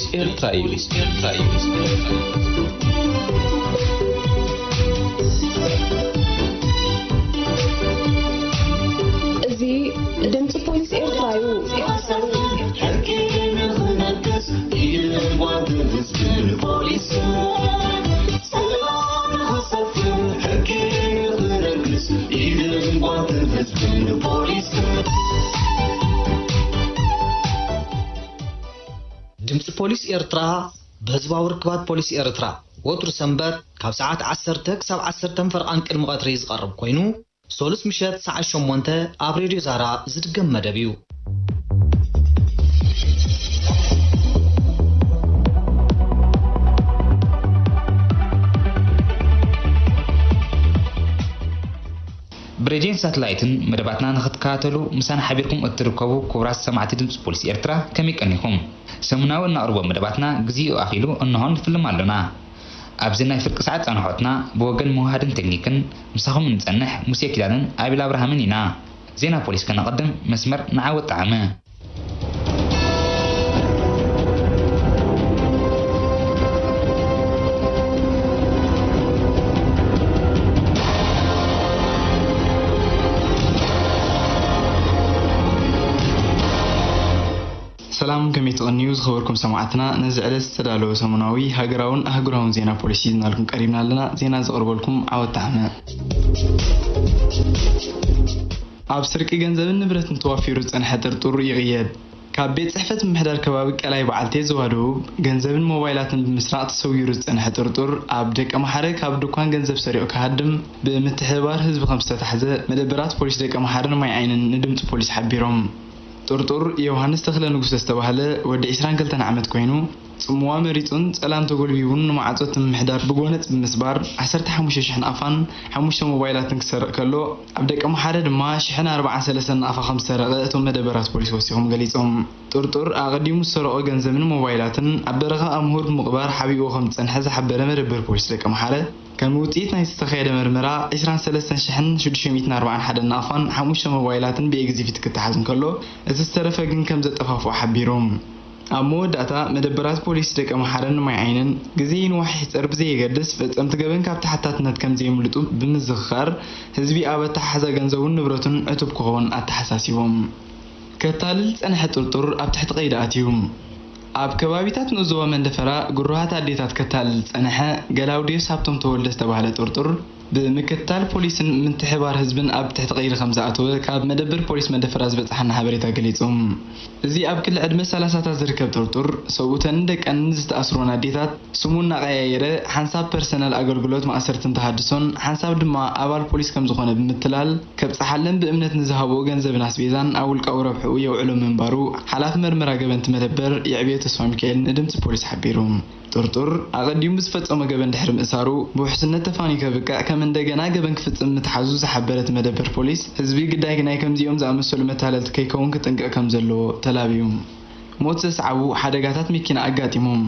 ፖሊስ ኤርትራ እዚ ድምጽ ፖሊስ ኤርትራ ድምጽ ፖሊስ ኤርትራ በህዝባዊ ርክባት ፖሊስ ኤርትራ ወጥሩ ሰንበት ካብ ሰዓት 10 ክሳብ 10 ፈርቃን ቅድሚ ቀትሪ ዝቀርብ ኮይኑ ሶሉስ ምሸት ሰዓት 8 ኣብ ሬድዮ ዛራ ዝድገም መደብ እዩ። ብሬዲዮን ሳተላይትን መደባትና ንኽትከታተሉ ምሳና ሓቢርኩም እትርከቡ ክቡራት ሰማዕቲ ድምጽ ፖሊስ ኤርትራ ከመይ ቀኒኹም? ሰሙናዊ እናቅርቦ መደባትና ግዚኡ ኣኺሉ እንሆን ንፍልም ኣለና። ኣብዚ ናይ ፍርቂ ሰዓት ጸንሖትና ብወገን መዋሃድን ቴክኒክን ምሳኹም እንጸንሕ ሙሴ ኪዳንን ኣቢል አብርሃምን ኢና። ዜና ፖሊስ ከነቐድም መስመር ንዓወት ጣዕመ ሰላም ከመይ ትቕንዩ ዝኸበርኩም ሰማዕትና ነዚ ዕለት ዝተዳለወ ሰሙናዊ ሃገራውን ኣህጉራውን ዜና ፖሊሲ ዝናልኩም ቀሪብና ኣለና። ዜና ዘቕርበልኩም ዓወት ጣዕመ ኣብ ስርቂ ገንዘብን ንብረትን ተዋፊሩ ዝጸንሐ ጥርጡር ይቕየድ። ካብ ቤት ጽሕፈት ምምሕዳር ከባቢ ቀላይ በዓልቴ ዘዋደው ገንዘብን ሞባይላትን ብምስራቅ ተሰዊሩ ዝጸንሐ ጥርጡር ኣብ ደቀ መሓረ ካብ ድኳን ገንዘብ ሰሪዑ ክሃድም ብምትሕብባር ህዝቢ ከም ዝተታሕዘ መደበራት ፖሊስ ደቀ መሓረን ማይ ዓይንን ንድምፂ ፖሊስ ሓቢሮም። ጥርጡር ዮሐንስ ተክለ ንጉስ ዝተባሃለ ወዲ 22 ዓመት ኮይኑ ጽምዋ መሪጹን ጸላም ተጎልቢቡን ንማዓጾት ምምሕዳር ብጎነጽ ብምስባር 15,000 ኣፋን 5 ሞባይላትን ክሰርቕ ከሎ ኣብ ደቀ መሓረ ድማ 143 ኣፋ ከም ዝተሰረቀ እቶም መደበራት ፖሊስ ወሲኾም ገሊጾም። ጥርጡር ኣቀዲሙ ዝሰረቀ ገንዘብን ሞባይላትን ኣብ በረኻ ኣምሁር ብምቕባር ሓቢኡ ከም ዝጸንሐ ዝሓበረ መደበር ፖሊስ ደቀ መሓረ ከም ውጤት ናይ ዝተኻየደ ምርመራ 23,641 ኣፋን 5 ሞባይላትን ብኤግዚቢት ክትሓዝን ከሎ እቲ ዝተረፈ ግን ከም ዘጠፋፍኦ ሓቢሮም። ኣብ መወዳእታ መደበራት ፖሊስ ደቀ መሓረን ማይ ዓይንን ግዜ ንዋሕ ይሕፀር ብዘየገድስ ፈጸምቲ ገበን ካብ ተሓታትነት ከም ዘይምልጡ ብምዝኽኻር ህዝቢ ኣብ ኣተሓሓዛ ገንዘቡን ንብረቱን ዕቱብ ክኸውን ኣተሓሳሲቦም። ከታልል ጸንሐ ጥርጡር ኣብ ትሕቲ ቀይዲ ኣትዩ። ኣብ ከባቢታት ንዞባ መንደፈራ ጉሩሃት ኣዴታት ከታልል ጸንሐ ገላውዴስ ሃብቶም ተወልደ ዝተባሃለ ጥርጡር ብምክትታል ፖሊስን ምትሕባር ህዝብን ኣብ ትሕቲ ቀይዲ ከም ዝኣተወ ካብ መደበር ፖሊስ መንደፈራ ዝበፅሐና ሓበሬታ ገሊፆም። እዚ ኣብ ክልል ዕድመ 30ታት ዝርከብ ጥርጡር ሰብኡተን ደቀን ዝተኣስሩን ኣዴታት ስሙ እናቀያየረ ሓንሳብ ፐርሰናል ኣገልግሎት ማእሰርትን ተሃድሶን ሓንሳብ ድማ ኣባል ፖሊስ ከም ዝኾነ ብምትላል ከብፀሓለን ብእምነት ንዝሃቦ ገንዘብን ኣስቤዛን ኣብ ውልቃዊ ረብሕኡ የውዕሎ ምንባሩ ሓላፊ መርመራ ገበንቲ መደበር የዕብዮ ተስፋ ሚካኤል ንድምፂ ፖሊስ ሓቢሩ። ጥርጡር ኣቀዲሙ ዝፈጸመ ገበን ድሕሪ ምእሳሩ ብውሕስነት ተፋኒ ከብቃዕ ከም እንደገና ገበን ክፍጽም ምትሓዙ ዝሓበረት መደበር ፖሊስ ህዝቢ ግዳይ ናይ ከምዚኦም ዝኣመሰሉ መታለልቲ ከይከውን ክጥንቀቕ ከም ዘለዎ ተላብዩ። ሞት ዘስዓቡ ሓደጋታት መኪና ኣጋጢሞም።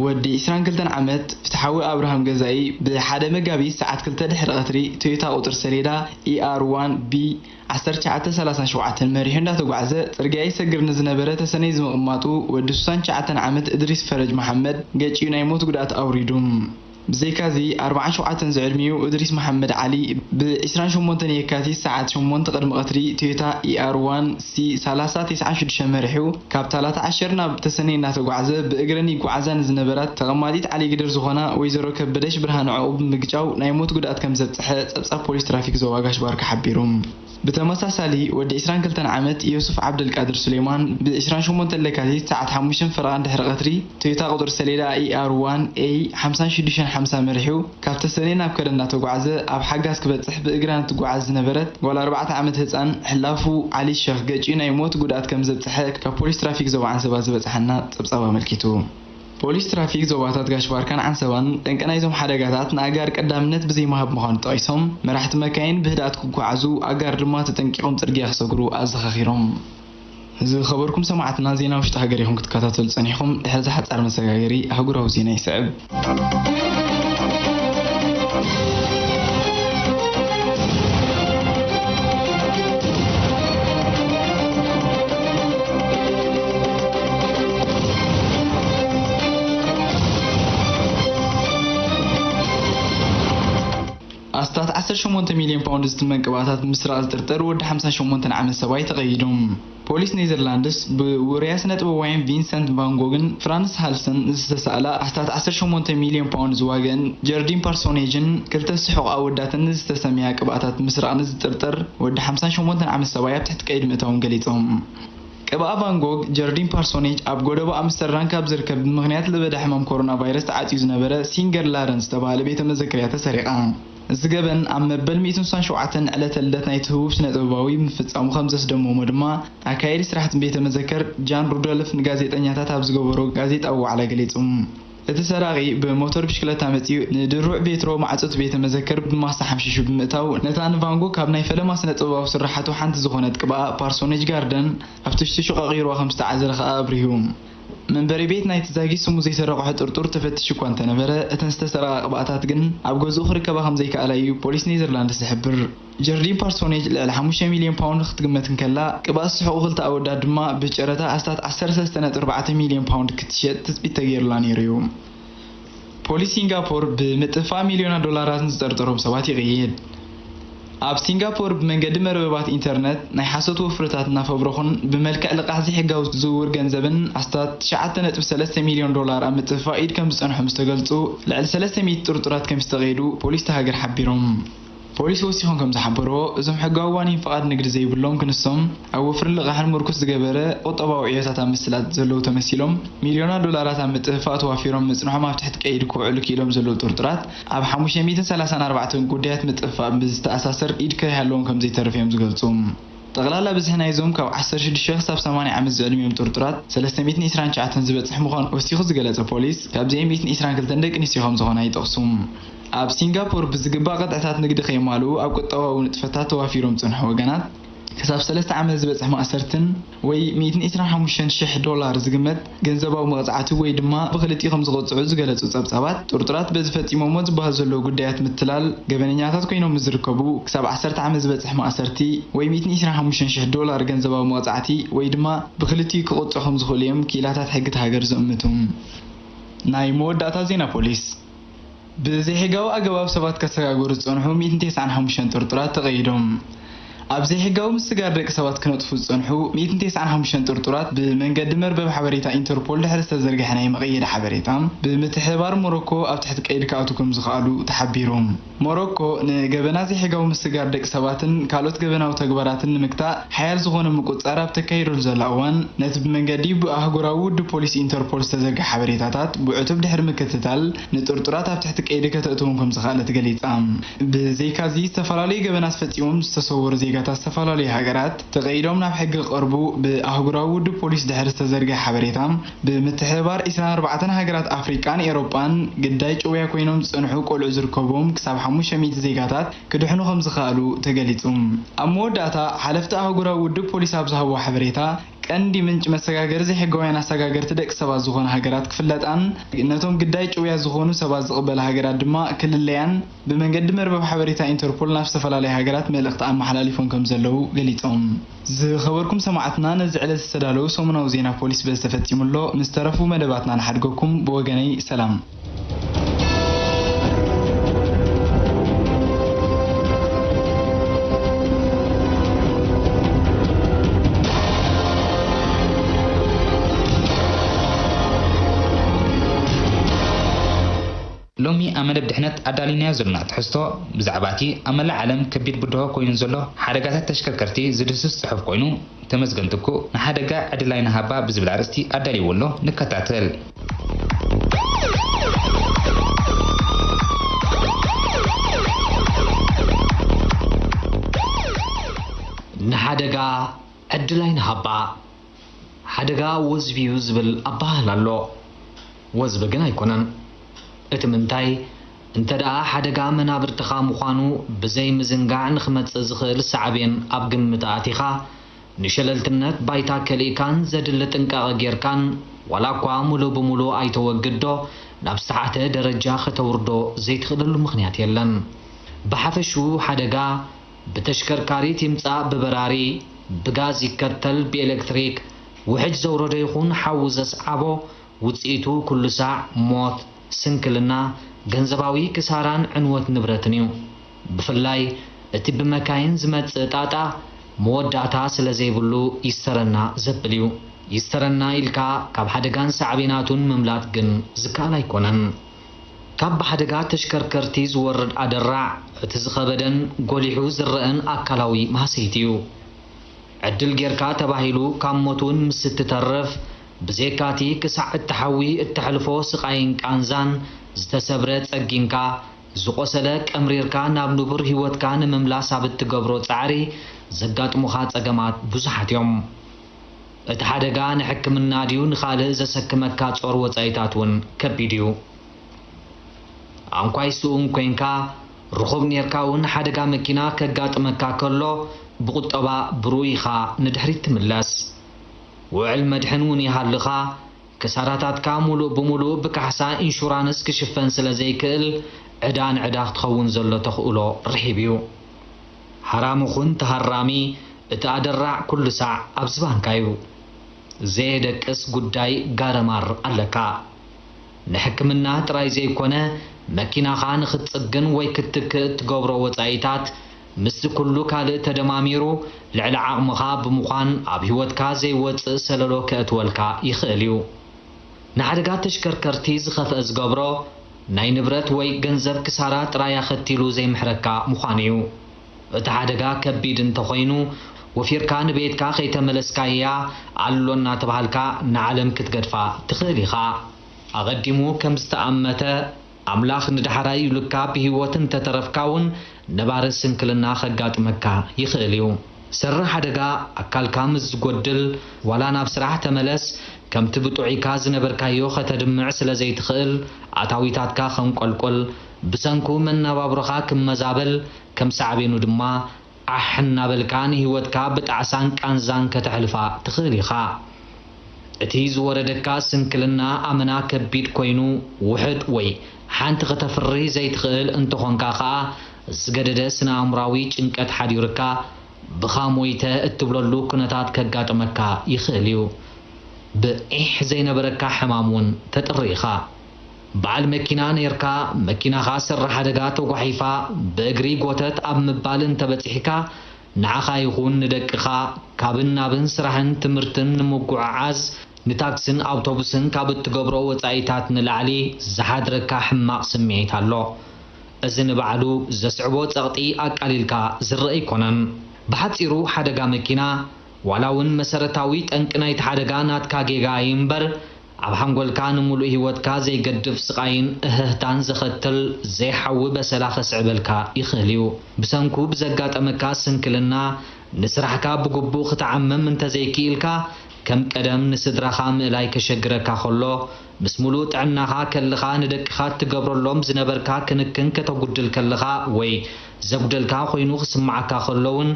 ወዲ 22 ዓመት ፍትሓዊ አብርሃም ገዛኢ ብሓደ መጋቢት ሰዓት 2 ድሕሪ ቀትሪ ቶዮታ ቁጥር ሰሌዳ ER1B 1937 መሪሑ እንዳተጓዓዘ ጽርግያ ይሰግር ንዝነበረ ተሰነይ ዝመቕማጡ ወዲ 69 ዓመት እድሪስ ፈረጅ መሐመድ ገጪዩ ናይ ሞት ጉዳት ኣውሪዱም። بزيكازي 47 زعلميو إدريس محمد علي ب28 يكاتي ساعة 8 قدم قطري تويوتا ER1 C396 مرحو كاب 13 ناب تسنين ناتغعزه بإجرني غعزان زنبرات تغماديت علي قدر زخنا ويزرو كبدش برهان عقوب مقجاو نايموت قدات كم زبصحه صبصا بوليس ترافيك زواغاش بارك حبيروم. بتمساسالي ودي 22 عامت يوسف عبد القادر سليمان ب28 لكاتي ساعة 5 فرقان دحر قطري تويوتا قدر سليدا ER1 A 5650 مرحو كاب تسنين ناب كدنا تغعزه اب حغاس كبصح بإجران تغعز نبرت ولا 4 عامت هصان حلافو علي الشيخ قجي نايموت قدات كم زبصحه كبوليس ترافيك زوعان سبا زبصحنا صبصا ملكيتو. بوليس ترافيك زواتات غاشبار كان عن سبان تنقنايزم حدغاتات ناغار قدامنت بزي مهب مخون طايسم مرحت مكاين بهدات كغعزو اغار دما تطنقيقوم صرغيا خسغرو ازخخيروم. زي خبركم سمعتنا زينا وشتا هاغريهم كتكاتاتل صنيخم دحز حصار مسغاغري هاغراو زينا يسعب. ب18 مليون باوند ዝተመን ቅብኣታት ምስራቅ ዝጥርጥር ወዲ 58 ዓመት ሰብኣይ ተቐይዶም ፖሊስ ኔዘርላንድስ ብውርያ ስነ ጥበባውያን ቪንሰንት ቫን ጎግን ፍራንስ ሃልሰን ዝተሳእላ 18 ሚሊዮን ፓውንድ ዝዋገን ጀርዲን ፓርሶኔጅን ክልተ ስሑቕ ኣወዳትን ዝተሰሚያ ቅብኣታት ምስራቅ ዝጥርጥር ወዲ 58 ዓመት ሰብኣይ ኣብ ትሕቲ ቀይዲ ምእታዎም ገሊፆም ቅብኣ ቫን ጎግ ጀርዲን ፓርሶኔጅ ኣብ ጎደባ ኣምስተርዳም ካብ ዝርከብ ብምኽንያት ለበዳ ሕማም ኮሮና ቫይረስ ተዓፅዩ ዝነበረ ሲንገር ላረንስ ዝተባሃለ ቤተ መዘክርያ ተሰሪቓ ዝገበን ኣብ መበል 197 ዕለተ ልደት ናይ ትህውብ ስነ ጥበባዊ ምፍጻሙ ከም ዘስደመሞ ድማ ኣካይዲ ስራሕቲ ቤተ መዘክር ጃን ሩዶልፍ ንጋዜጠኛታት ኣብ ዝገበሮ ጋዜጣዊ ዋዕላ ገሊፆም እቲ ሰራቂ ብሞተር ብሽክለታ መፂኡ ንድሩዕ ቤትሮ ማዕጾት ቤተ መዘክር ብማሳ ሓምሽሹ ብምእታው ነታን ቫን ጎግ ካብ ናይ ፈለማ ስነ ጥበባዊ ስራሓቱ ሓንቲ ዝኾነት ቅብኣ ፓርሶኔጅ ጋርደን ኣብቲ ሽሹ ቀቂርዋ ከም ዝተዓዘረ ከዓ ኣብርሂዎም መንበሪ ቤት ናይ ተዛጊ ስሙ ዘይሰረቀ ጥርጡር ተፈትሽ እኳ እንተነበረ እተን ዝተሰረቃ ቅብኣታት ግን ኣብ ገዝኡ ክርከባ ከም ዘይከኣላ እዩ ፖሊስ ኔዘርላንድስ ዝሕብር ጀርዲን ፓርሶኔጅ ልዕሊ 5 ሚሊዮን ፓውንድ ክትግመት እንከላ ቅብኣ ስሑቕ ክልተ ኣወዳት ድማ ብጨረታ ኣስታት 13.4 ሚሊዮን ፓውንድ ክትሸጥ ትፅቢት ተገይሩላ ነይሩ እዩ ፖሊስ ሲንጋፖር ብምጥፋ ሚሊዮናት ዶላራት ዝጠርጠሮም ሰባት ይቕይድ ኣብ ሲንጋፖር ብመንገዲ መርበባት ኢንተርኔት ናይ ሓሶት ወፍረታት እናፈብረኹን ብመልክዕ ልቃሕ ዘይሕጋዊ ዝውውር ገንዘብን ኣስታት 9.3 ሚሊዮን ዶላር ኣብ ምጥፋእ ኢድ ከም ዝፀንሑ ዝተገልጹ ልዕሊ 300 ጥርጡራት ከም ዝተቐይዱ ፖሊስ ተሃገር ሓቢሮም ፖሊስ ወሲኾም ከም ዝሓበሮ እዞም ሕጋዊ ዋኒን ፍቃድ ንግዲ ዘይብሎም ክንሶም ኣብ ወፍርን ልቃሕን ምርኩስ ዝገበረ ቁጠባዊ ዕዮታት ኣብ ምስላት ዘለዉ ተመሲሎም ሚሊዮናት ዶላራት ኣብ ምጥፋእ ተዋፊሮም ምጽንሖም ኣብ ትሕቲ ቀይዲ ክውዕሉ ክኢሎም ዘለዉ ጥርጡራት ኣብ 534 ጉዳያት ምጥፋእ ብዝተኣሳሰር ኢድ ከይሃለዎም ከም ዘይተረፈ እዮም ዝገልጹ ጠቕላላ ብዝሕ ናይዞም ካብ 16 ክሳብ 80 ዓመት ዝዕድሚኦም ጥርጡራት 329 ዝበፅሕ ምዃኑ ወሲኹ ዝገለጸ ፖሊስ ካብዚኦም 122 ደቂ ኣንስትዮ ከም ዝኾና ይጠቕሱ ኣብ ሲንጋፖር ብዝግባእ ቅጥዕታት ንግዲ ከይማሉ ኣብ ቁጠባዊ ንጥፈታት ተዋፊሮም ጽንሑ ወገናት ክሳብ 3 ዓመት ዝበፅሕ ማእሰርትን ወይ 125,000 ዶላር ዝግመት ገንዘባዊ መቕጻዕቲ ወይ ድማ ብክልቲኡ ከም ዝቆጽዑ ዝገለጹ ጸብጻባት ጥርጡራት በዝፈጺሞሞ ዝበሃል ዘሎ ጉዳያት ምትላል ገበነኛታት ኮይኖም ዝርከቡ ክሳብ 10 ዓመት ዝበፅሕ ማእሰርቲ ወይ 125,000 ዶላር ገንዘባዊ መቕጻዕቲ ወይ ድማ ብክልቲኡ ክቆጽዑ ከም ዝኽእሉ እዮም ኪላታት ሕጊ ሃገር ዝእምቱ ናይ መወዳእታ ዜና ፖሊስ ብዘይሕጋዊ ኣገባብ ሰባት ከሰጋግሩ ዝጸንሑ 195 ጥርጡራት ተቐይዶም ኣብ ዘይሕጋዊ ምስጋር ደቂ ሰባት ክነጥፉ ዝጸንሑ 195 ጥርጡራት ብመንገዲ መርበብ ሓበሬታ ኢንተርፖል ድሕሪ ዝተዘርግሐ ናይ መቐየዲ ሓበሬታ ብምትሕባር ሞሮኮ ኣብ ትሕቲ ቀይዲ ክኣትዉ ከም ዝኽኣሉ ተሓቢሮም ሞሮኮ ንገበና ዘይሕጋዊ ምስጋር ደቂ ሰባትን ካልኦት ገበናዊ ተግባራትን ንምክታእ ሓያል ዝኾነ ምቁፅጻር ኣብ ተካይዶሉ ዘላ እዋን ነቲ ብመንገዲ ብኣህጉራዊ ውድብ ፖሊስ ኢንተርፖል ዝተዘርግሐ ሓበሬታታት ብዕቱብ ድሕሪ ምክትታል ንጥርጡራት ኣብ ትሕቲ ቀይዲ ከተእትዎም ከም ዝኽኣለት ገሊጻ ብዘይካዚ ዝተፈላለዩ ገበናት ፈጺሞም ዝተሰወሩ ዜጋታት ዝተፈላለዩ ሃገራት ተቐይዶም ናብ ሕጊ ቀርቡ ብኣህጉራዊ ውድብ ፖሊስ ድሕሪ ዝተዘርግሐ ሓበሬታ ብምትሕባር 24 ሃገራት ኣፍሪቃን ኤውሮጳን ግዳይ ጭውያ ኮይኖም ዝጸንሑ ቆልዑ ዝርከቦም ክሳብ 500 ዜጋታት ክድሕኑ ከም ዝኽኣሉ ተገሊጹ ኣብ መወዳእታ ሓለፍቲ ኣህጉራዊ ውድብ ፖሊስ ኣብ ዝሃቦ ሓበሬታ ቀንዲ ምንጭ መሰጋገር ዘይሕጋውያን ኣሰጋገርቲ ደቂ ሰባት ዝኾኑ ሃገራት ክፍለጣን ነቶም ግዳይ ጭውያ ዝኾኑ ሰባት ዝቕበል ሃገራት ድማ ክልለያን ብመንገዲ መርበብ ሓበሬታ ኢንተርፖል ናብ ዝተፈላለዩ ሃገራት መልእኽቲ ኣመሓላሊፎም ከም ዘለዉ ገሊፆም ዝኸበርኩም ሰማዕትና ነዚ ዕለት ዝተዳለዉ ሰሙናዊ ዜና ፖሊስ በዝተፈጺሙሎ ምስ ተረፉ መደባትና ንሓድገኩም ብወገነይ ሰላም لومي أمد بدحنت أدالينا زلنا تحسته بزعباتي أملا عالم كبير بدها كوين زله حركات تشكركرتي زدسس صحف كوينو تمزجنتكو نحركة أدلاين هبا بزبلارستي أدالي وله نكتاتل نحركة أدلاين هبا حركة وزبيو زبل أباه لالو وزبجنا يكونن اتمنتاي انت دا حدقا منابرتخا مخانو بزي مزنقع نخمت زخير السعبين ابقم متاتيخا نشللتنت بايتا كليكان زدلت انقا غيركان ولا قوا ملو بملو اي توقدو نابسعته درجة ختوردو زي تخدلو مخنيات يلن بحفشو حدقا بتشكركاري تمتع ببراري بغاز يكتل بإلكتريك وحج زورو ديخون حوز اسعبو وتسئتو كل ساع موت سنكلنا جنزباوي كساران عنوة نبرتنيو ብፍላይ እቲ ብመካይን ዝመጽእ ጣጣ መወዳእታ ስለ ዘይብሉ ይስተረና ዘብል እዩ ይስተረና ኢልካ ካብ ሓደጋን ሳዕቤናቱን ምምላጥ ግን ዝከኣል ኣይኮነን ካብ ብሓደጋ ተሽከርከርቲ ዝወርድ ኣደራዕ እቲ ዝኸበደን ጎሊሑ ዝረአን ኣካላዊ ማሰይቲ እዩ ዕድል ጌርካ ተባሂሉ ካብ ሞቱን ምስ እትተርፍ ብዘይካቲ ክሳዕ እትሓዊ እትሕልፎ ስቃይን ቃንዛን ዝተሰብረ ጸጊንካ ዝቆሰለ ቀምሪርካ ናብ ንቡር ህይወትካ ንምምላስ ኣብ እትገብሮ ጻዕሪ ዘጋጥሙኻ ጸገማት ብዙሓት እዮም እቲ ሓደጋ ንሕክምና ድዩ ንኻልእ ዘሰክመካ ጾር ወጻኢታት እውን ከቢድ እዩ አንኳይ ስኡን ኮንካ ርኹብ ኔርካ እውን ሓደጋ መኪና ከጋጥመካ ከሎ ብቁጠባ ብሩኢኻ ንድሕሪት ትምለስ ውዕል መድሕን እውን ይሃልኻ ክሳራታትካ ሙሉእ ብሙሉእ ብካሕሳ ኢንሹራንስ ክሽፈን ስለ ዘይክእል ዕዳን ዕዳ ክትኸውን ዘሎ ተኽእሎ ርሒብ እዩ ሓራምኹን ተሃራሚ እቲ ኣደራዕ ኩሉ ሳዕ ኣብ ዝባንካ እዩ ዘየደቅስ ጉዳይ ጋረማር ኣለካ ንሕክምና ጥራይ ዘይኮነ መኪናኻ ንኽትጽግን ወይ ክትክእ ትገብሮ ወጻኢታት ምስ ኩሉ ካልእ ተደማሚሩ ልዕሊ ዓቕምኻ ብምዃን ኣብ ህይወትካ ዘይወፅእ ሰለሎ ከእትወልካ ይኽእል እዩ ንሓደጋ ተሽከርከርቲ ዝኸፍአ ዝገብሮ ናይ ንብረት ወይ ገንዘብ ክሳራ ጥራይ ኣኸቲሉ ዘይምሕረካ ምዃን እዩ እቲ ሓደጋ ከቢድ እንተኾይኑ ወፊርካ ንቤትካ ከይተመለስካያ ኣሎ እናተባሃልካ ንዓለም ክትገድፋ ትኽእል ኢኻ ኣቐዲሙ ከም ዝተኣመተ ኣምላኽ ንዳሕራይ ይብልካ ብህይወት እንተተረፍካ እውን ነባረ ስንክልና ከጋጥመካ ይኽእል እዩ ስራሕ ሓደጋ ኣካልካ ምስ ዝጎድል ዋላ ናብ ስራሕ ተመለስ ከምቲ ብጡዒካ ዝነበርካዮ ከተድምዕ ስለ ዘይትኽእል ኣታዊታትካ ከንቆልቆል ብሰንኩ መነባብሮኻ ክመዛበል ከም ሳዕቤኑ ድማ ኣሕ እናበልካ ንህይወትካ ብጣዕሳን ቃንዛን ከተሕልፋ ትኽእል ኢኻ እቲ ዝወረደካ ስንክልና ኣመና ከቢድ ኮይኑ ውሕድ ወይ ሓንቲ ከተፍሪ ዘይትኽእል እንትኾንካ ከዓ ዝገደደ ስነ ኣእምራዊ ጭንቀት ሓዲሩካ ብኻ ሞይተ እትብለሉ ኩነታት ከጋጥመካ ይኽእል እዩ ብዒሕ ዘይነበረካ ሕማም እውን ተጥሪኢኻ በዓል መኪና ነርካ መኪናኻ ስራሕ ሓደጋ ተጓሒፋ ብእግሪ ጎተት ኣብ ምባል እንተበፂሕካ ንዓኻ ይኹን ንደቅኻ ካብን ናብን ስራሕን ትምህርትን ንምጉዕዓዝ ንታክስን ኣውቶቡስን ካብ እትገብሮ ወጻኢታት ንላዕሊ ዝሓድረካ ሕማቕ ስምዒት ኣሎ እዚ ንባዕሉ ዘስዕቦ ጸቕጢ ኣቃሊልካ ዝርአ ይኮነን ብሓፂሩ ሓደጋ መኪና ዋላ እውን መሰረታዊ ጠንቂ ናይቲ ሓደጋ ናትካ ጌጋ እምበር ኣብ ሓንጎልካ ንሙሉእ ህይወትካ ዘይገድፍ ስቃይን እህህታን ዘኸትል ዘይሓዊ በሰላ ከስዕበልካ ይኽእል እዩ ብሰንኩ ብዘጋጠመካ ስንክልና ንስራሕካ ብግቡእ ክትዓመም እንተዘይክኢልካ ከም ቀደም ንስድራኻ ምእላይ ከሸግረካ ከሎ ምስ ሙሉእ ጥዕናኻ ከልኻ ንደቅኻ ትገብረሎም ዝነበርካ ክንክን ከተጉድል ከለኻ ወይ ዘጉደልካ ኮይኑ ክስማዓካ ከሎውን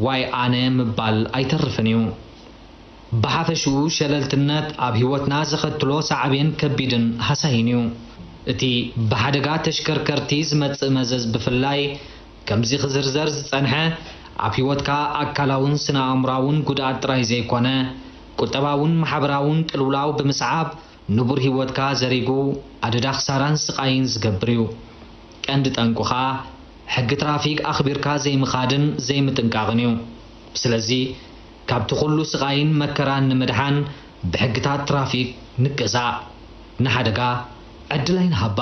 ዋይ ኣነ ምባል ኣይተርፍን እዩ ብሓፈሽኡ ሸለልትነት ኣብ ህይወትና ዘኸትሎ ሳዕቤን ከቢድን ሃሳይን እዩ እቲ ብሓደጋ ተሽከርከርቲ ዝመጽእ መዘዝ ብፍላይ ከምዚ ክዝርዘር ዝጸንሐ ኣብ ህይወትካ ኣካላውን ስነ ኣእምራውን ጉድኣት ጥራይ ዘይኮነ ቁጠባውን ማሕበራውን ቅልውላው ብምስዓብ ንቡር ህይወትካ ዘሪጉ ኣደዳ ክሳራን ስቃይን ዝገብር እዩ ቀንዲ ጠንቁኻ ሕጊ ትራፊክ ኣኽቢርካ ዘይምኻድን ዘይምጥንቃቕን እዩ ስለዚ ካብቲ ኩሉ ስቃይን መከራን ንምድሓን ብሕግታት ትራፊክ ንገዛእ ንሓደጋ ዕድል ኣይንሃባ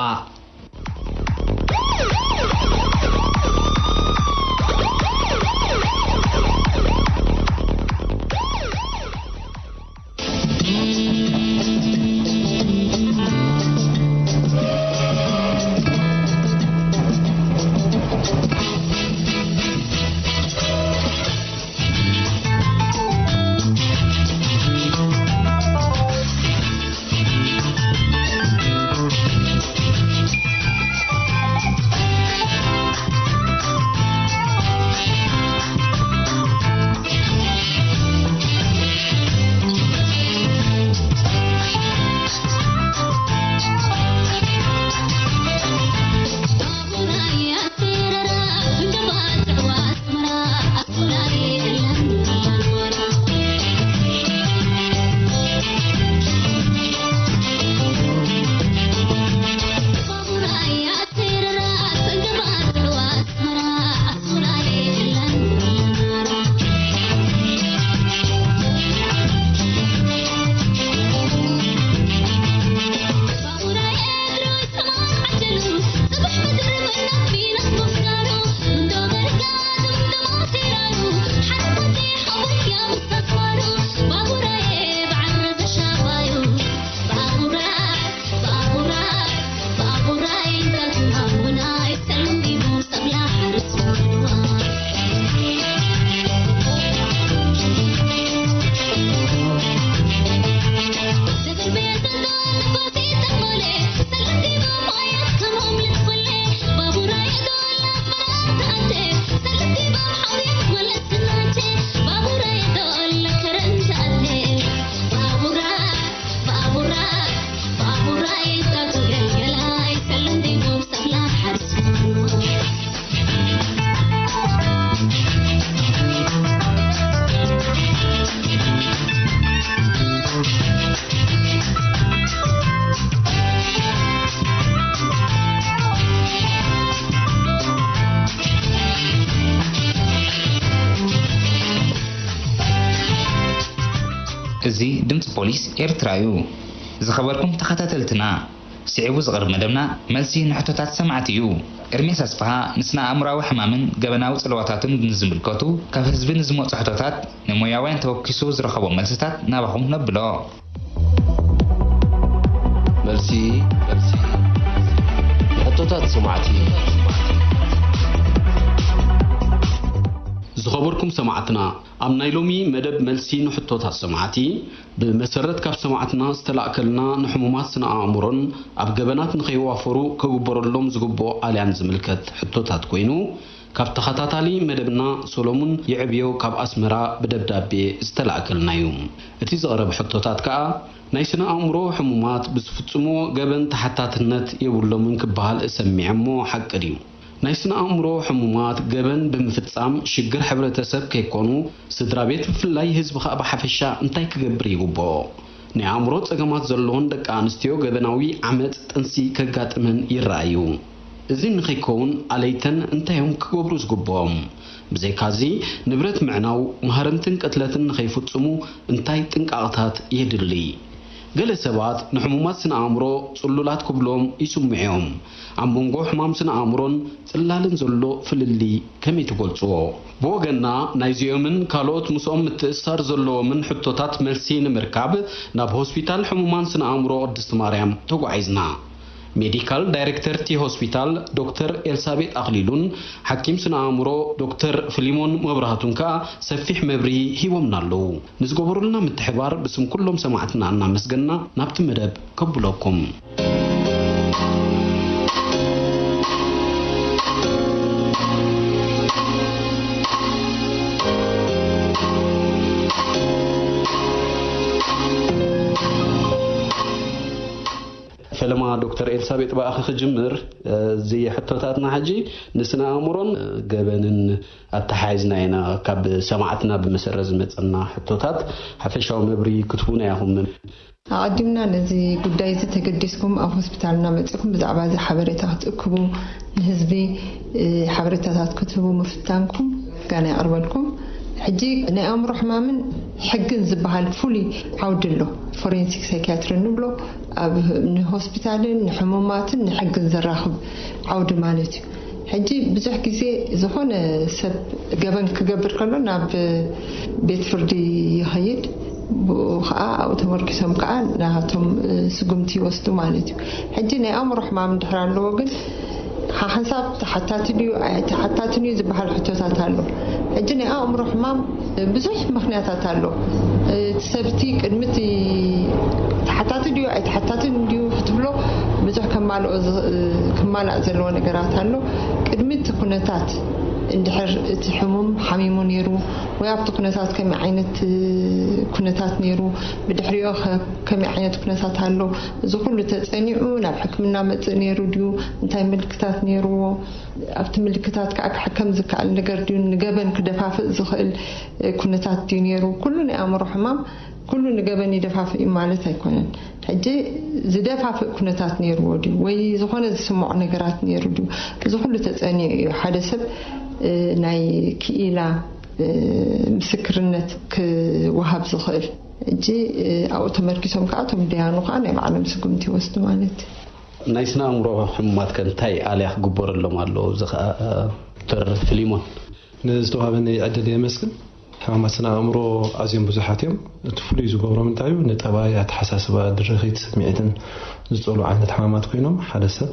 እዚ ድምፂ ፖሊስ ኤርትራ እዩ ዝኸበርኩም ተኸታተልትና ስዒቡ ዝቐርብ መደብና መልሲ ንሕቶታት ሰማዕቲ እዩ ኤርሜስ ኣስፋሃ ንስና ኣእምራዊ ሕማምን ገበናዊ ጽልዋታትን ንዝምልከቱ ካብ ህዝቢ ንዝመፁ ሕቶታት ንሞያውያን ተወኪሱ ዝረኸቦም መልስታት ናባኹም ነብሎ መልሲ ሕቶታት ሰማዕቲ ዝኸበርኩም ሰማዕትና ኣብ ናይ ሎሚ መደብ መልሲ ንሕቶታት ሰማዕቲ ብመሰረት ካብ ሰማዕትና ዝተላእከልና ንሕሙማት ስነ ኣእምሮን ኣብ ገበናት ንኸይዋፈሩ ክግበረሎም ዝግብኦ ኣልያን ዝምልከት ሕቶታት ኮይኑ ካብ ተኸታታሊ መደብና ሶሎሙን ይዕብዮ ካብ ኣስመራ ብደብዳቤ ዝተላእከልና እዩ እቲ ዝቐረበ ሕቶታት ከዓ ናይ ስነ ኣእምሮ ሕሙማት ብዝፍጽሞ ገበን ተሓታትነት የብሎምን ክበሃል እሰሚዐ እሞ ሓቂ ድዩ ናይ ስነ ኣእምሮ ሕሙማት ገበን ብምፍጻም ሽግር ሕብረተሰብ ከይኮኑ ስድራ ቤት ብፍላይ ህዝቢ ከዓ ብሓፈሻ እንታይ ክገብር ይግብኦ ናይ ኣእምሮ ጸገማት ዘለዎን ደቂ ኣንስትዮ ገበናዊ ዓመፅ ጥንሲ ከጋጥመን ይረኣዩ እዚ ንኸይከውን ኣለይተን እንታዮም ክገብሩ ዝግብኦም ብዘይካዚ ንብረት ምዕናው መሃረምትን ቅትለትን ንኸይፍጽሙ እንታይ ጥንቃቕታት የድሊ ገለ ሰባት ንሕሙማት ስነ ኣእምሮ ጽሉላት ክብሎም ይስምዑም ኣብ መንጎ ሕማም ስነ ኣእምሮን ጽላልን ዘሎ ፍልሊ ከመይ ትገልጽዎ ብወገና ናይ ዚዮምን ካልኦት ምስኦም ምትእስሳር ዘለዎምን ሕቶታት መልሲ ንምርካብ ናብ ሆስፒታል ሕሙማን ስነ ኣእምሮ ቅድስት ማርያም ተጓዒዝና ሜዲካል ዳይሬክተር ቲ ሆስፒታል ዶክተር ኤልሳቤጥ አኽሊሉን ሐኪም ስነ አእምሮ ዶክተር ፍሊሞን መብራህቱን ከዓ ሰፊሕ መብሪ ሂቦምና አለው ንዝገበሩልና ምትሕባር ብስም ኩሎም ሰማዕትና እናመስገና ናብቲ መደብ ከብለኩም فلما دكتور إلسابيت بأخي خجمر زي حطتاتنا حجي نسنا أمرون جبنن التحايزنا هنا كاب سمعتنا بمسرز متنا حطتات حفشوا مبري كتبونا ياهم قدمنا نزي قدايز تقدسكم أو هسبتالنا متسكم بزعبا زي حبريتات اكبو نهزبي حبريتات كتبو مفتانكم كان يقربلكم حجي نأمر حمامن حقن زبها الفولي عودله فورنسيك سايكاتر نبلو أب نهوسبيتالين نحموماتن نحقن زراخب عود مالتي حجي بزح كيسي زخون سب قبن كقبر كله ناب بيت فردي يهيد بوخاء أو تمركزهم كأن نهاتهم سقمتي وستو مالتي حجي نأمر حمامن دحران لوغن حساب تحتاتني زبها الحتوتات هالو حجني أمر حمام بزح مخنياتات هالو تثبتي كلمتي تحتاتني فتبلو بزح كمال أزلوا نقرات هالو كلمت كنتات اندحر تحمم حميمون يرو ويابط كنتات كم عينت كنتات نيرو بدحريو كم عينت كنتات هالو زخلو تتصنيعو ناب حكمنا مت نيرو ديو انتي ملكتات نيرو ابت ملكتات كاك حكم زكال نجر ديو نجبن كدفاف زخل كنتات ديو نيرو كله نامر حمام كله نجبن يدفاف مالت هيكونن حجي زدفاف كنتات نيرو دي وي زخونه زسمع نجرات نيرو ديو زخلو تتصنيعو حدث ناي كيلا مسكرنت كوهب زخيل جي او تمركزهم كاتم ديانو انا معلم سكمتي وسط مالت نايسنا امرو حمات كنتاي عليه غبر لهم الله دكتور فليمون نزتوهابني عدل يمسكن حماسنا امرو ازيم بزحاتيم تفلي زغبرو منتايو نطبايات حساسبا درخيت سمعتن زصلو عينت حمامات كينوم حدث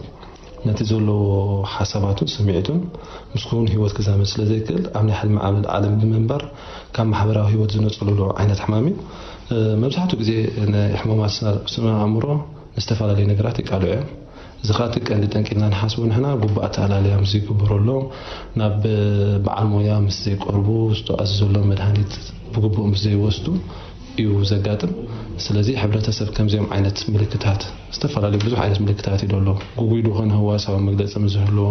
نتزولو حساباتو سمعتون مسكون هيوت كزامل سلازيكل عملي حلم عامل عالم المنبر كان محبراو هيوت زنصلو عينت حمامي مبزحتو غزي حمامات سنا امرو استفاده لي نغرات يقالو زخاتك عند تنكينا نحاسبون هنا غبات علاليا مزي كبرولو ناب بعال مويا مزي قربو استو اززولو مدحانيت بغبو مزي وستو يو زغاتم ስለዚህ ሕብረተሰብ ከምዚኦም ዓይነት ምልክታት ዝተፈላለዩ ብዙሕ ዓይነት ምልክታት ይደሎ ጉጉይዱ ኾነ ህዋሳዊ መግለጽ ምዝህልዎ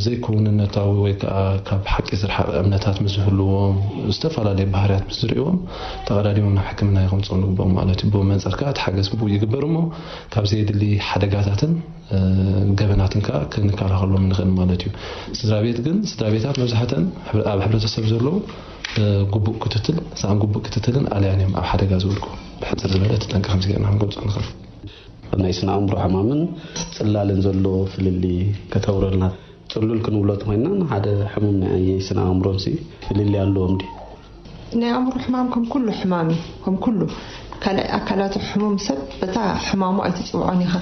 ዘይኮውንነታዊ ወይ ካብ ሓቂ ዝርሓቕ እምነታት ምዝህልዎም ዝተፈላለዩ ባህርያት ምዝርእዎም ተቐዳዲሞም ናብ ሕክምና ይኸምፁ ንግቦም ማለት እዩ ብመንጸርካ ተሓገዝ ግቡ ይግበርሞ ካብ ዘይድሊ ሓደጋታትን ገበናትን ከዓ ክንከላኸሎም ንኽእል ማለት እዩ ስድራቤት ግን ስድራቤታት መብዛሕትአን ኣብ ሕብረተሰብ ዘለዉ ግቡእ ክትትል ሳን ግቡእ ክትትልን አልያንም ኣብ ሓደጋ ዝውልቁ ብሕፅር ዝበለ ተጠንቀቕ ከምዚ ገርና ክንገልጾ ንኽእል ናይ ስነ ኣእምሮ ሕማምን ጽላልን ዘሎ ፍልሊ ከተውረልና ጽሉል ክንብሎት ኮይና ሓደ ሕሙም ናይ ስነ ኣእምሮን ፍልሊ ኣለዎም ዲ ናይ ኣእምሮ ሕማም ከም ኩሉ ሕማም ከም ኩሉ ካልእ ኣካላት ሕሙም ሰብ በታ ሕማሙ ኣይትጽውዖን ኢኻ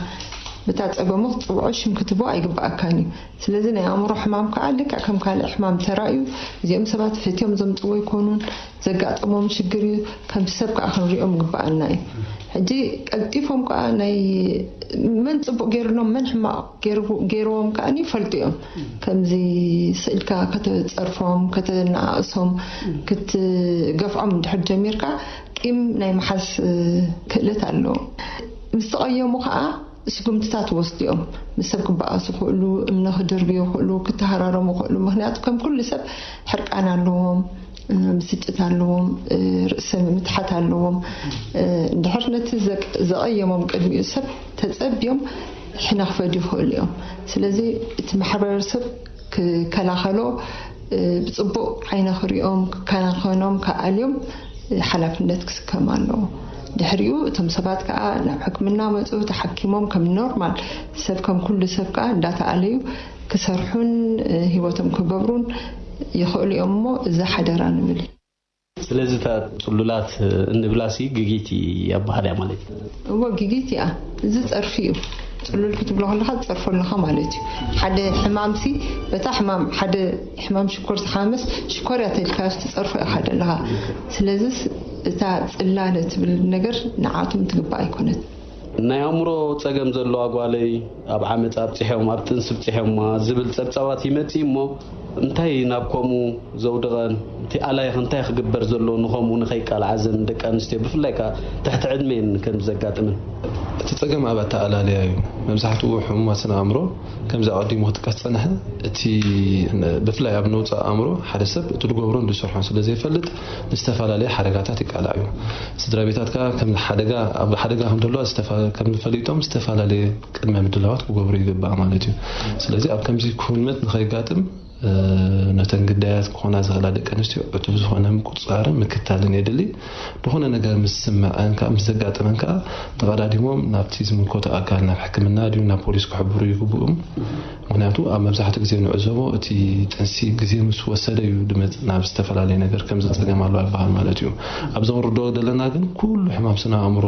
በታ ጸገሙ ጽውዖ ሽም ክትቦ ኣይግባእካን እዩ ስለዚ ናይ ኣእምሮ ሕማም ከዓ ልክዕ ከም ካልእ ሕማም ተራእዩ እዚኦም ሰባት ፈትዮም ዘምጽዎ ይኮኑን ዘጋጥሞም ሽግር እዩ ከም ሰብ ከዓ ክንሪኦም ግባአና እዩ ሕጂ ቀልጢፎም ከዓ ናይ መን ጽቡቕ ገይሩሎም መን ሕማቕ ገይሮም ከዓ ይፈልጥዮም ከምዚ ስእልካ ከተጸርፎም ከተናእሶም ክትገፍዖም እንድሕር ጀሚርካ ቂም ናይ መሓዝ ክእለት ኣለዎ ምስ ተቐየሙ ከዓ ስጉምትታት ወስዲኦም ምስ ሰብ ክበኣሱ ክእሉ እምነ ክድርብዩ ክእሉ ክተሃራረሙ ክእሉ ምክንያቱ ከም ኩሉ ሰብ ሕርቃን ኣለዎም ምስጭት ኣለዎም ርእሰ ምትሓት ኣለዎም እንድሕር ነቲ ዘቐየሞም ቅድሚኡ ሰብ ተጸቢዮም ሕናኽፈዱ ይኽእሉ እዮም ስለዚ እቲ ማሕበረሰብ ክከላኸሎ ብጽቡቕ ዓይነ ክሪኦም ክከናኸኖም ከኣልዮም ሓላፍነት ክስከም ኣለዎ ድሕሪኡ እቶም ሰባት ከዓ ናብ ሕክምና መፁ ተሓኪሞም ከም ኖርማል ሰብ ከም ኩሉ ሰብ ከዓ እንዳተኣለዩ ክሰርሑን ህይወቶም ክገብሩን ይኽእሉ እዮም እሞ እዛ ሓደራ ንብል ስለዚ ጽሉላት እንብላሲ ግጊቲ ያባህልያ ማለት እዩ ግጊቲ እዚ ጸርፊ እዩ ጽሉል ክትብሎ ከለካ ትጸርፈለካ ማለት እዩ ሓደ ሕማምሲ በታ ሕማም ሓደ ሕማም ሽኮር ተሓመስ ሽኮር ያተልካ ትጸርፎ ኢኻ ደለካ ስለዚ እታ ጽላለ ትብል ነገር ንዓቱም ትግባእ ኣይኮነት ናይ ኣእምሮ ጸገም ዘሎ ኣጓለይ ኣብ ዓመት ኣብጽሕዮም ኣብ ጥንሲ ኣብጽሕዮም ዝብል ጸብጻባት ይመጽ እሞ እንታይ ናብ ኮሙ ዘውድቐን እቲ ኣላይ እንታይ ክግበር ዘሎ ንኸሙ ንኸይቃልዓዘን ደቂ ኣንስትዮ ብፍላይካ ትሕቲ ዕድሜን ከም ዘጋጥምን እቲ ጸገም ኣብ ኣተኣላለያ እዩ መብዛሕትኡ ሕሙማት ስነ ኣእምሮ ከምዚ ኣቐዲሙ ክትቀጽ ፀንሐ እቲ ብፍላይ ኣብ ነውፃእ ኣእምሮ ሓደ ሰብ እቲ ዝገብሮ ዝሰርሖ ስለዘይፈልጥ ዝተፈላለዩ ሓደጋታት ይቃልዕ እዩ ስድራ ቤታትካ ከም ሓደጋ ኣብ ሓደጋ ከም ዘሎ ከም ፈሊጦም ዝተፈላለዩ ቅድመ ምድላዋት ክገብሩ ይግባእ ማለት እዩ ስለዚ ኣብ ከምዚ ኩነት ንኸይጋጥም ነተን ግዳያት ኮና ዝኽእላ ደቂ ኣንስትዮ ዕቱብ ዝኾነ ምቁፅፃርን ምክታልን የድሊ ዝኾነ ነገር ምስ ስምዐንካ ምስ ዘጋጥመንካ ተቐዳዲሞም ናብቲ ዝምልከቶ ኣካል ናብ ሕክምና ድዩ ናብ ፖሊስ ክሕብሩ ይግብኦም ምክንያቱ ኣብ መብዛሕትኡ ግዜ ንዕዘቦ እቲ ጥንሲ ግዜ ምስ ወሰደ እዩ ድመጽ ናብ ዝተፈላለዩ ነገር ከም ዘጸገም ኣሎ ይባሃል ማለት እዩ ኣብዚ ወርዶ ዘለና ግን ኩሉ ሕማም ስነ ኣእምሮ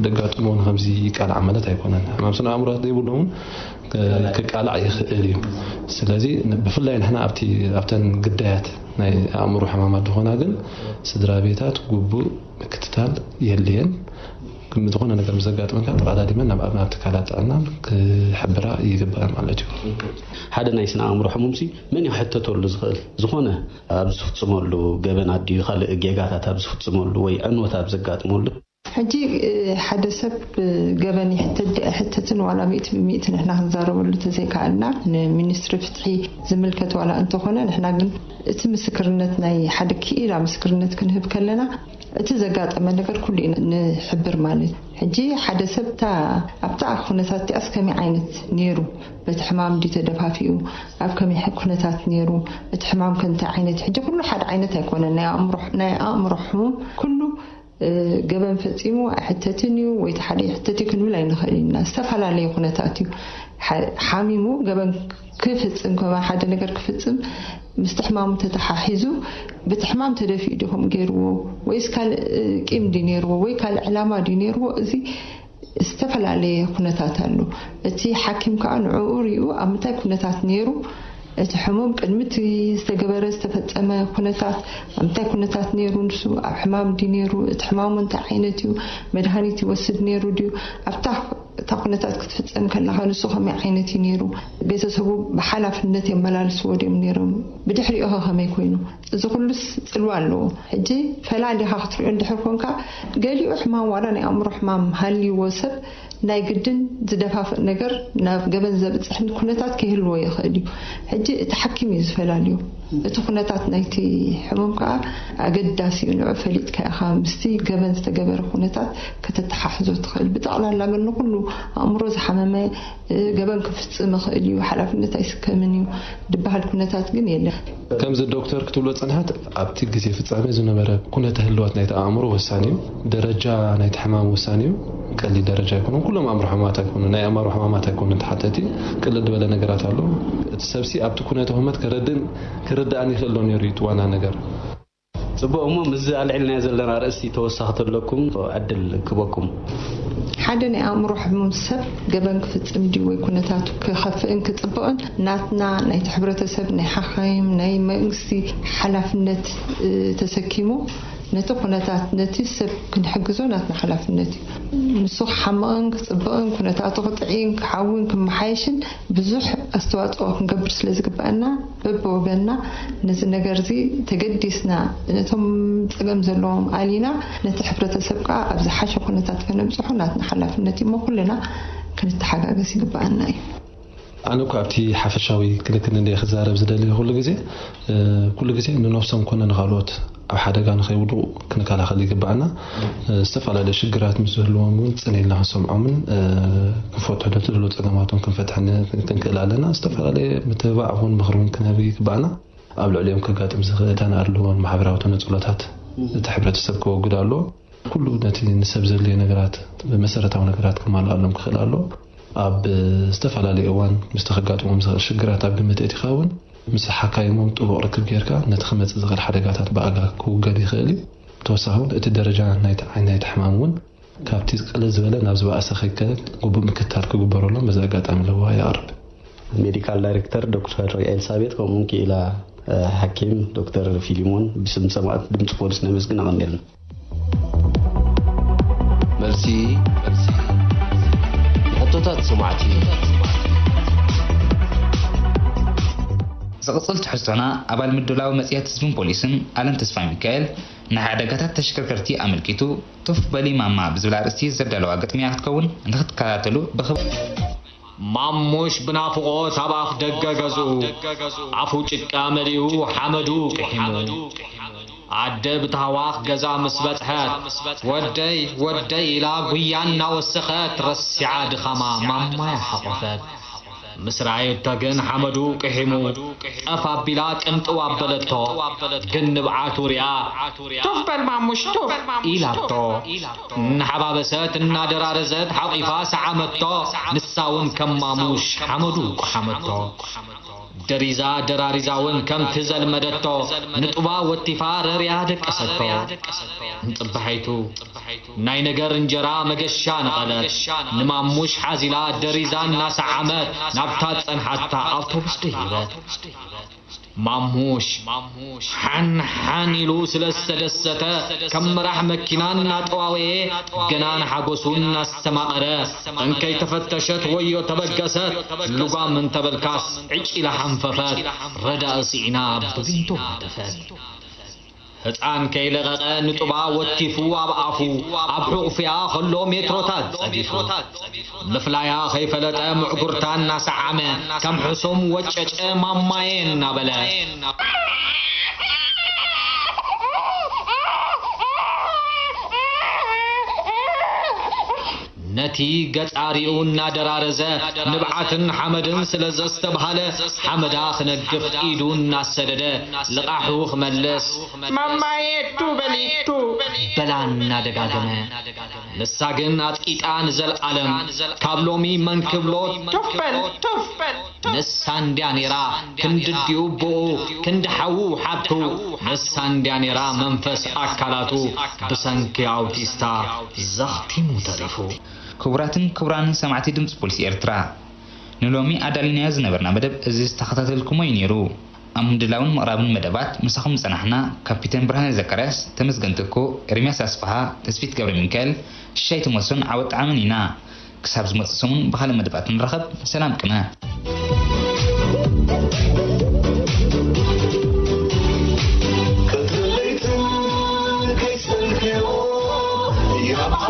ደጋጥሞን ከምዚ ይቃልዕ ማለት ኣይኮነን ሕማም ስነ ኣእምሮ ዘይብሎም ክቃልዕ ይኽእል እዩ ስለዚ ብፍላይ ንሕና ኣብተን ግዳያት ናይ ኣእምሮ ሕማማት ዝኾና ግን ስድራ ቤታት ግቡእ ምክትታል የድልየን ዝኾነ ነገር ዘጋጥመንካ ተቐዳዲመን ናብ ትካላት ጥዕና ክሕብራ ይግባእ ማለት እዩ ሓደ ናይ ስነ ኣእምሮ ሕሙምሲ መን ይሕተተሉ ዝኽእል ዝኾነ ኣብ ዝፍጽመሉ ገበና ድዩ ካልእ ጌጋታት ኣብ ዝፍጽመሉ ወይ ዕንወታት ዘጋጥመሉ ሕጂ ሓደ ሰብ ገበን ሕተትን ዋላ 100% ንሕና ክንዛረበሉ ተዘይከኣልና ንሚኒስትሪ ፍትሒ ዝምልከት ዋላ እንተኾነ ንሕና ግን እቲ ምስክርነት ናይ ሓደ ክኢላ ምስክርነት ክንህብ ከለና እቲ ዘጋጠመ ነገር ኩሉ ንሕብር ማለት ሕጂ ሓደ ሰብ ኣብታ ኩነታት ቲኣስ ከመይ ዓይነት ነይሩ በቲ ሕማም ዲ ተደፋፊኡ ኣብ ከመይ ኩነታት ነይሩ እቲ ሕማም ከንታይ ዓይነት ሕጂ ኩሉ ሓደ ዓይነት ኣይኮነን ናይ ኣእምሮ ሕሙም ኩሉ ገበን ፈጺሙ ሕተትን እዩ ወይ ሓደ ሕተት ክንብል ኣይንኽእልና ዝተፈላለዩ ኩነታት እዩ ሓሚሙ ገበን ክፍጽም ከማ ሓደ ነገር ክፍጽም ምስቲ ሕማሙ ተተሓሒዙ በቲ ሕማም ተደፊኡ ዲኹም ገይርዎ ወይስ ካልእ ቂም ዲ ነይርዎ ወይ ካልእ ዕላማ ዲ ነይርዎ እዚ ዝተፈላለዩ ኩነታት ኣሎ እቲ ሓኪም ከዓ ንዕኡ ሪኡ ኣብ ምንታይ ኩነታት ነይሩ እቲ ሕሙም ቅድሚት ዝተገበረ ዝተፈጸመ ኩነታት ኣብ ምንታይ ኩነታት ነይሩ ንሱ ኣብ ሕማም ዲ ነይሩ እቲ ሕማሙ እንታይ ዓይነት እዩ መድሃኒት ይወስድ ነይሩ ድዩ ኣብታ ኩነታት ክትፍጸም ከለኻ ንሱ ከመይ ዓይነት እዩ ነይሩ ቤተሰቡ ብሓላፍነት የመላልስዎ ድዮም ነይሮም ብድሕሪኡ ከመይ ኮይኑ እዚ ኩሉስ ጽልዋ ኣለዎ ሕጂ ፈላሊኻ ክትሪኦ እንድሕር ኮንካ ገሊኡ ሕማም ዋላ ናይ ኣእምሮ ሕማም ሃልይዎ ሰብ ናይ ግድን ዝደፋፍእ ነገር ናብ ገበን ዘብጽሕ ኩነታት ከህልዎ ይኽእል እዩ ሕጂ እቲ ሓኪም እዩ ዝፈላለዩ እቲ ኩነታት ናይቲ ሕሙም ከዓ ኣገዳሲ እዩ ንዑ ፈሊጥካ ኢኻ ምስቲ ገበን ዝተገበረ ኩነታት ከተተሓሕዞ ትኽእል ብጠቕላላ ግን ኩሉ ኣእምሮ ዝሓመመ ገበን ክፍጽም ይኽእል እዩ ሓላፍነት ኣይስከምን እዩ ድበሃል ኩነታት ግን የለን ከምዚ ዶክተር ክትብሎ ጽንሐት ኣብቲ ግዜ ፍጻሜ ዝነበረ ኩነታት ህልዋት ናይቲ ኣእምሮ ወሳኒ እዩ ደረጃ ናይቲ ሕማም ወሳኒ እዩ ቀሊል ደረጃ ይኮኑ ኩሎም ኣእምሮ ሕማማት ኣይኮኑ ናይ ኣእምሮ ሕማማት ኣይኮኑ ተሓተቲ ቅልል ዝበለ ነገራት ኣሎ እቲ ሰብሲ ኣብቲ ኩነታት ህመት ክረዳእን ይኽእል ዶ ነይሩ እዩ ዋና ነገር ጽቡቕ እሞ ምዝ ኣልዕልና ዘለና ርእሲ ተወሳኽተለኩም ዕድል ክበኩም ሓደ ናይ ኣእምሮ ሕሙም ሰብ ገበን ክፍጽም ድዩ ወይ ኩነታቱ ክኸፍእን ክጽብቕን ናትና ናይቲ ሕብረተሰብ ናይ ሓኻይም ናይ መንግስቲ ሓላፍነት ተሰኪሙ ነቲ ኩነታት ነቲ ሰብ ክንሕግዞ ናትና ሓላፍነት እዩ ንሱ ሓመቕን ክጽብቕን ኩነታቱ ክጥዕይን ክሓውን ክመሓየሽን ብዙሕ ኣስተዋጽኦ ክንገብር ስለ ዝግባአና በብወገንና ነዚ ነገር እዚ ተገዲስና ነቶም ፀገም ዘለዎም ኣሊና ነቲ ሕብረተሰብ ከዓ ኣብ ዝሓሸ ኩነታት ከነብፅሖ ናትና ሓላፍነት እዩ ኩልና ክንተሓጋገዝ ይግባአና እዩ أنا كأبتي حفشاوي كنا خزارة بزدلي كل جزء ننافسهم كنا نغلط أو حدا كان خيودو كنا كلا خلي جبعنا استفعل على شجرات مسهلون سنين لها سمعون كفوت حدث له تقدماتهم كن فتحنا كن كلا لنا استفعل على متابعهم مغرون كنا بيجي جبعنا قبل عليهم كقاتم زغيت أنا أرلون محاورات ونزولات تحبرت السبك وجود له كله نتي نسب زلي نجارات بمسيرة أو نجارات كمان علم خلاله أب استفعل على إيوان مستخدماتهم شجرات أب قمة إتخاون مسحة كايمهم طبق ركب جيركا نتخمت زغل حركات بقى كوجدي خالي توسعون الدرجة نايت حمامون كابتي قلز ولا نبز بقى سخيك وب مكتر كجبرولهم بزاجات عملوا يا رب ميديكال دايركتور دكتور إلسابيت وممكن إلى حكيم دكتور فيليمون بسم سماعات دمت بوليس نمسكنا غنيرن مرسي حطوتات سمعتي زغصلت حسنا أبال مدلاو مسيحة تسبون بوليسن ألم تسفاي ميكائيل نحادقاتات تشكركرتي أملكيتو توف بالي ماما بزولا رستي زردالو أغت مياخت كون انتخت كاراتلو ماموش بنافقو ساباخ دقاقزو عفو چتكا مليو حمدو قحمو عدب تهواخ جزا مسبتحات ودي إلى قيانا والسخات رسعا دخما ماما يحقفت مسرعي التقن حمدو قحمو أفا بلاد انتوا بلدتو قنب عاتوريا تفبل ماموش توف إلابتو نحبابسات النادر رزت حقيفا سعامتو نساون كم ماموش حمدو قحمتو دريزا دراريزاون كم تزل مدتو نطبا والتفار ريادك أسدتو نطبحيتو ناي نجر انجرا مقشان غلط نماموش حازلا دريزان ناس عمد نبتات حتى أوتوبس ديبت ماموش حن يلوس للسدسة كم راح مكنان نطواوي جنان حقوسون ناس سماقرة انكي تفتشت ويو تبقست لقا من تبالكاس عيش إلى حنففات ردا سينا ببنتو هدفت هتعان كي لغا نطبا واتفو أبعفو أبحو فيها خلو متروتات صديفو نفلايا خيفلت معقرتان ناس عامة كم حسوم وجج ماماين نبلا نتي قد عاريون نادر عرزة نبعتن حمدن سلزست بحالة حمدا خنقف ايدون ناس سدده لقاحوخ ملس ماما يتو بليتو بلان نادقاقنا نساقن اتقيتان زل عالم كابلومي من كبلوت تفبل نسان ديانيرا كند ديوبو كند حوو حبتو نسان ديانيرا منفس اكالاتو بسنكي اوتيستا زختي مترفو كبراتن كبران سمعتي دمت بوليس إرترا نلومي أدالينا زنبرنا مدب إزيز تخطاتلكم ينيرو أمدلاون مقرابن مدبات مساخم سنحنا كابتن برهان زكرياس تمزغنتكو رمياس أسفها تسفيت قبل منكال الشايت موسون عوض عامنينا كساب زمتصمون بخال مدبات نرخب سلام كنا يا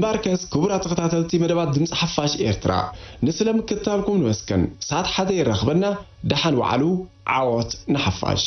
እምባርከስ ክቡራት ተኸታተልቲ መደባት ድምፂ ሓፋሽ ኤርትራ ንስለም ክትታልኩም ንመስከን ሰዓት ሓደ ይረኽበና ደሓን ዋዕሉ ዓወት ንሓፋሽ